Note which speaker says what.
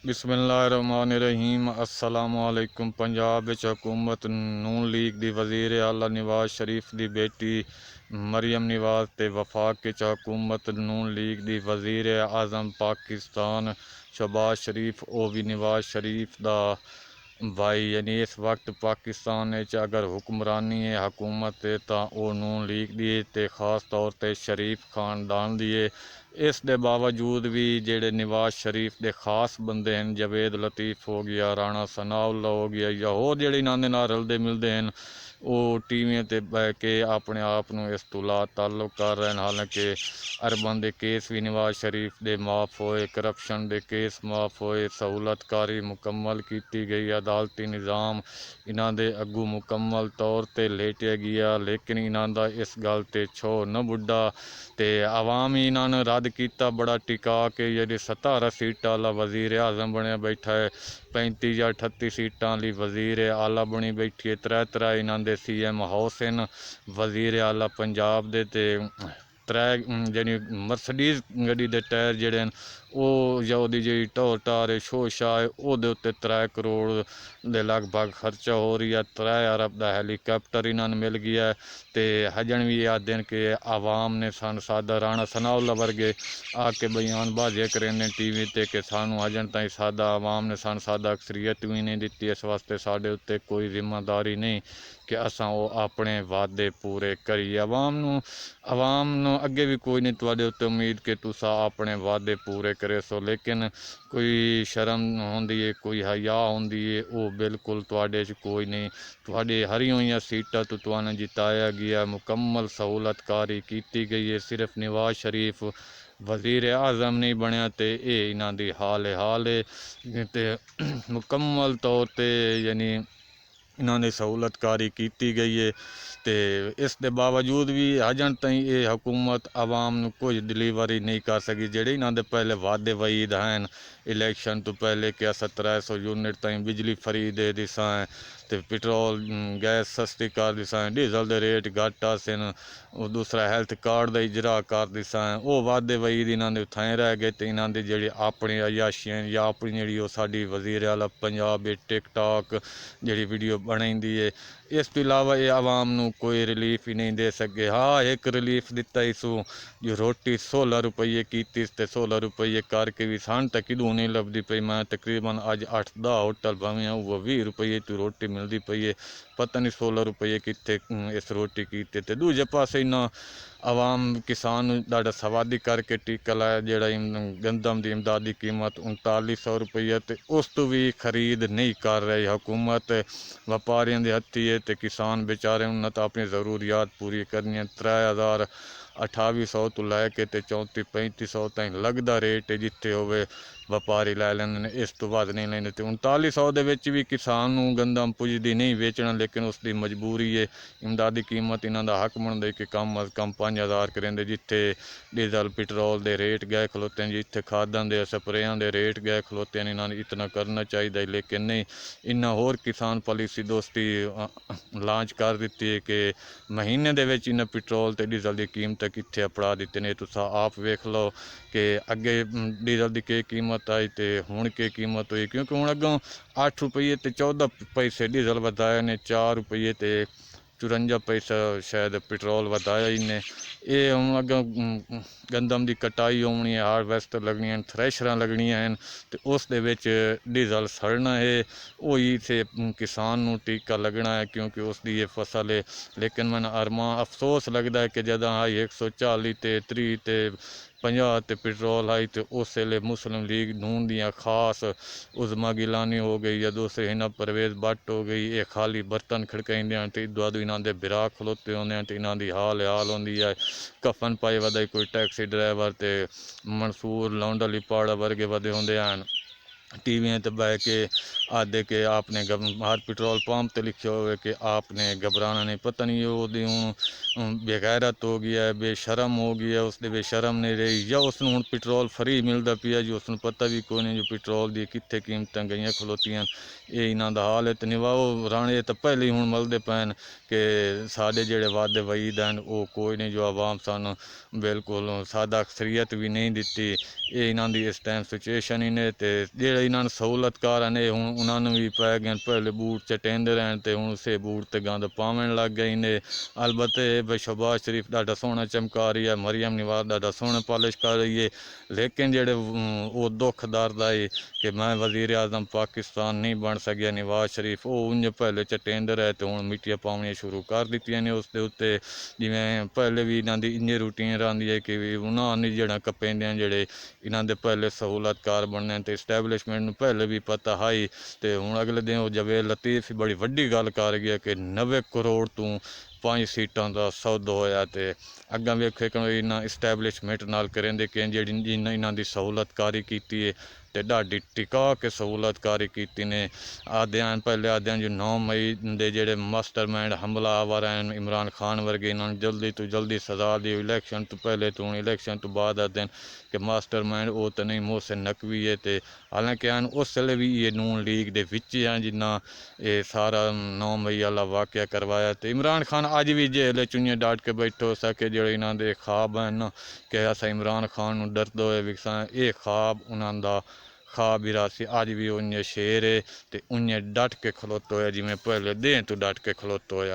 Speaker 1: बिस्मिल्लाहिर्रहमानिर्रहीम। अस्सलामुअलैकुम। पंजाब विच हुकूमत नून लीग दी वज़ीर आला नवाज शरीफ दी बेटी मरियम नवाज ते वफाक च हुकूमत नून लीग दी वज़ीर आज़म पाकिस्तान शहबाज शरीफ ओ भी नवाज शरीफ दा भाई यानी इस वक्त पाकिस्तान अगर हुक्मरानी है हुकूमत तो वह नून लीग दी ते ख़ास तौर पर शरीफ खानदान दी है। इस दे बावजूद भी जेड़े नवाज शरीफ के खास बंदे हैं, जवेद लतीफ़ हो गया, राणा सनाउल्ला हो गया या होर जेड़े इन्होंने नाल रलदे मिलते हैं, वो टीवियों ते बह के अपने आप को इस तो ला ताल्लुक कर रहे हैं। हालांकि अरबन के केस भी नवाज शरीफ के माफ़ होए, करप्शन के केस माफ़ होए, सहूलतकारी मुकम्मल की गई, अदालती निज़ाम इन्हां दे अगू मुकम्मल तौर पर लेटिया गया, लेकिन इन्हां दा इस गल ते छो न बुढ़ा ते आवाम ही इन्होंने रद्द किया बड़ा टिका के जी 17 सीटां वाला वज़ीर आज़म बनया बैठा है, 35 या 38 सीटां वाली वज़ीर आला बनी बैठी है, त्रै इन्होंने CM हाउस हैं वज़ीर आला पंजाब दे ते त्रै जी मर्सडीज़ गड्डी के टायर जोड़े हैं वो या वो जी ढोर ढार है शो शाह है वो उत्ते 3 करोड़ के लगभग खर्चा हो रही है। 3 अरब का हैलीकैप्टर इन्होंने मिल गया है। तो हजन भी आते हैं कि आवाम ने सन सादा राणा सनाउल्ला वर्गे आके बयानबाजी करें TV ते कि सानू हजन ताई सादा आवाम ने सन सादा अक्सरीयत भी नहीं दी, इस वास्ते साढ़े उत्ते कोई जिम्मेदारी नहीं कि असां वो अपने वादे पूरे करिए। आवाम नू अगे भी कोई नहीं तुहाडे उत्ते उम्मीद कि तुसा अपने वादे पूरे करे सो, लेकिन कोई शर्म होंदी है, कोई हया होंदी है, वो बिल्कुल तुहाडे च कोई नहीं। तुहाडे हरी हुई सीटां तो तुहानू जिताया गया, मुकम्मल सहूलतकारी की गई है। सिर्फ नवाज शरीफ वज़ीर आज़म नहीं बनया तो ये इन्हां दी हाल है ते मुकम्मल तौर पर यानी इन्होंने सहूलतकारी की गई है। तो इस दे बावजूद भी हजन तई ये हुकूमत आवाम नू कुछ डिलीवरी नहीं कर सकी। जेड़े इन्होंने पहले वादे वईद हैं इलैक्शन तो पहले कि अस 300 यूनिट तई बिजली फ्री दे दिसा है, तो पेट्रोल गैस सस्ती कर दिसा है, डीजल के रेट घट आसन, और दूसरा हैल्थ कार्ड का इजरा कर दिसा है, वो वादे वईद इन्होंने उत्थाए रह गए। तो इन्होंने जी अपनी अयाशियां या अपनी जी साड़ी वज़ीर आला पंजाब टिकटॉक जी वीडियो बनाई है, इस तो इलावा ये आवाम नू कोई रिलीफ ही नहीं दे सके। हाँ एक रिलीफ दिता इसू जो रोटी 16 रुपये की, 16 रुपये करके भी सन तक किदू नहीं लभदी पई। मैं तकरीबन अज 8-10 होटल भावें वो 20 रुपये तो रोटी मिलती पई है, पता नहीं 16 रुपये कितने इस रोटी कीते। तो दूजे पासे इन्ना आवाम किसान ज़्यादा सवादी करके टीका लाया जोड़ा गंदम की इमदादी कीमत 3900 रुपये, तो उस तो भी खरीद नहीं कर रही हुकूमत। व्यापारियों के हत्थी है तो किसान बेचारे उन्हें तो अपनी ज़रूरियात पूरी करनी है। 3800 तो लैके तो 3400-3500 तक लगता रेट है, जिथे होवे व्यापारी लै लेंदे, इस तो वध नहीं लेंदे। तो 3900 भी किसान नू गंदम पुजदी नहीं बेचना, लेकिन उसकी मजबूरी है। इमदादी कीमत इन्हों का हक बनता है कि कम अज़ कम 5000 करेंदे, जिथे डीजल पेट्रोल के रेट गए खलोते हैं, जिथे खादों के स्प्रेयां के रेट गए खलोते हैं। इन्होंने इतना करना चाहिए, लेकिन नहीं। इन्ना होर किसान पॉलिसी दोस्ती लॉन्च कर दी है कि महीने दे इन्हें पेट्रोल तो डीजल की कीमत कितने अपड़ा दिते ने। तुस आप वेख लो कि अगे डीजल की के कीमत आई तो हुण के कीमत हुई, क्योंकि हुण अगों 8 रुपये तो 14 पैसे डीजल वधाया ने, 4 रुपये तो 54 पैसा शायद पेट्रोल वधाया इन्हें। ये हुण अगों गंदम की कटाई होनी है, हारवैस्ट लगनी है, थ्रैशरां लगनियां हैं, तो उस दे विच डीजल सड़ना है, वही से किसान नू टीका लगना है क्योंकि उसकी ये फसल है। लेकिन मैं अफसोस लगता है कि जदा आई 140 ते 30 ते 50 ते पेट्रोल आई, तो उस वेले मुस्लिम लीग नून दियाँ खास उज़मा गिलानी हो गई या दूसरे हिना परवेज़ भट्ट हो गई, ये खाली बर्तन खड़काइंदे हैं तो इदू अदू इन्हों के बिरा खलोते होंदे हैं, तो इन्हों की हाल होंदी है। कफन पाए वधे कोई टैक्सी ड्राइवर तो मंसूर लौंडा लिपाड़ा वर्गे वधे होंदे हैं, टीवियों ते बह के आदे के आपने हर पेट्रोल पंप ते लिखे हुए कि आपने घबराना नहीं। पता नहीं वो हूँ बेगैरत हो गया है, बेशरम हो गया, उसने बेशरम नहीं रही, या उसनू हूँ पेट्रोल फ्री मिलता पिया जी उसनू पता भी कोई नहीं जो पेट्रोल दी कित्थे कीमत गई खलोतियां। ये इन्हों का हाल है। तो निभाओ राणे तो पहले ही हूँ मलदे पैन कि साढ़े जेड़े वादे वईद हैं वो कोई नहीं, जो आवाम सानू बिल्कुल सादा अक्सरीयत भी नहीं दी। ये इन्हों की इस टाइम सिचुएशन ही ने। तो जेड़े ਇਹਨਾਂ ਨੂੰ ਸਹੂਲਤਕਾਰ ਨੇ ਹੁਣ ਉਹਨਾਂ ਨੂੰ ਵੀ ਪੈ ਗਏ ਪਹਿਲੇ ਬੂਟ ਚਟੇਂਦੇ ਰਹਿਣ ਤੇ ਹੁਣ ਉਸੇ ਬੂਟ ਤੇ ਗੰਦ ਪਾਵਣ ਲੱਗ ਗਏ ਨੇ। अलबत्ते शहबाज शरीफ ज़्यादा सोहना चमका रही है, मरियम नवाज़ ज़्यादा सोहना पॉलिश कर रही है, लेकिन जेड़े वो दुख दर्द है कि मैं वज़ीर आज़म पाकिस्तान नहीं बन सकिया नवाज शरीफ, वो उंज पहले चटेंदे रहे तो हुण मिट्टियां पाउणियां शुरू कर दित्तियां ने उस दे उत्ते। जिवें पहले भी इन्हां दी इंज रूटीन रहिंदी है कि उन्हां ने जेड़ा कपेंदे जेड़े इन्हां दे पहले सहूलतकार बनने ते इस्टैबलिशमेंट नूं पहले भी पता है। तो हुण अगले दिन वो जवेद लतीफ़ बड़ी वड्डी गल कर गया कि 90 करोड़ तू 5 सीटां का सौदा होया। तो अग्गां वेखे कि इन्हां इस्टैबलिशमेंट नाल करेंदे कि जेह्ड़ी इन्हां दी सहूलतकारी कीती है ते ढाडी टिका के सहूलतकारी कीती ने। आद्यां पहले आद्यां जो 9 मई दे जेह्ड़े मास्टरमाइंड हमलावर हैं इमरान खान वर्गे, इन्होंने जल्दी तो जल्दी सजा दी। इलैक्शन तो पहले तो हूँ इलैक्शन तो बाद आते कि मास्टरमाइंड वो तो नहीं मोहसिन नकवी है। तो हालांकि हैं उस वेले भी ये नून लीग दे विच हैं जिन्ना ये सारा 9 मई वाला वाक़या करवाया। तो इमरान खान अज भी जेल चुनिया डाट के बैठो सके जो इन्हों के ख्वाब हैं ना कि असा इमरान खान नूं डरदे होए विकसा, ये ख्वाब उन्हों का ख्वाब विरासी अज भी उन्हें शेर है। तो उन्हें डट के खलोते होया जिमें पहले दें तो डट के खलोते होया।